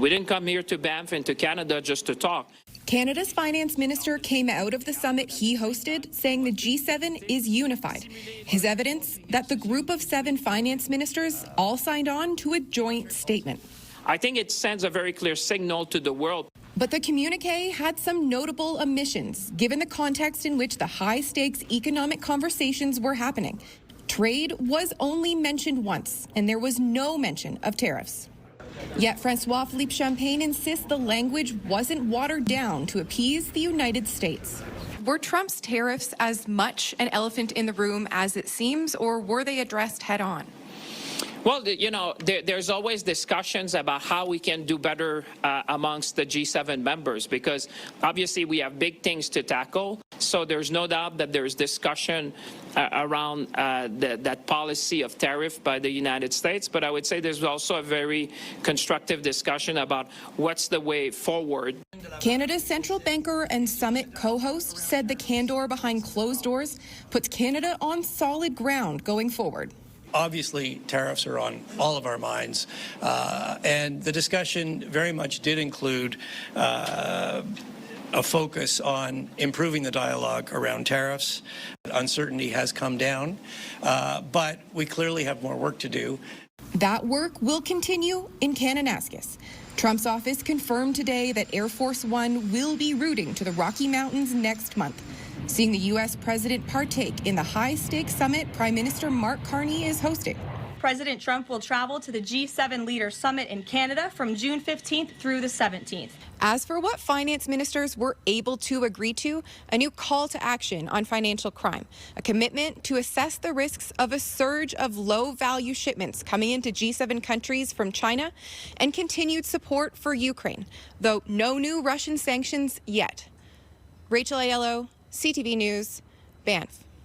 We didn't come here to Banff and to Canada just to talk. Canada's finance minister came out of the summit he hosted saying the G7 is unified. His evidence that the group of 7 finance ministers all signed on to a joint statement. I think it sends a very clear signal to the world. But the communique had some notable omissions, given the context in which the high-stakes economic conversations were happening. Trade was only mentioned once, and there was no mention of tariffs. Yet Francois-Philippe Champagne insists the language wasn't watered down to appease the United States. Were Trump's tariffs as much an elephant in the room as it seems, or were they addressed head-on? Well, you know, there's always discussions about how we can do better amongst the G7 members, because obviously we have big things to tackle. So there's no doubt that there's discussion around that policy of tariff by the United States. But I would say there's also a very constructive discussion about what's the way forward. Canada's central banker and summit co-host said the candor behind closed doors puts Canada on solid ground going forward. Obviously, tariffs are on all of our minds, and the discussion very much did include a focus on improving the dialogue around tariffs. Uncertainty has come down, but we clearly have more work to do. That work will continue in Kananaskis. Trump's office confirmed today that Air Force One will be routing to the Rocky Mountains next month. Seeing the U.S. president partake in the high-stakes summit Prime Minister Mark Carney is hosting. President Trump will travel to the G7 Leaders Summit in Canada from June 15th through the 17th. As for what finance ministers were able to agree to, a new call to action on financial crime, a commitment to assess the risks of a surge of low-value shipments coming into G7 countries from China, and continued support for Ukraine, though no new Russian sanctions yet. Rachel Aiello, CTV News, Banff.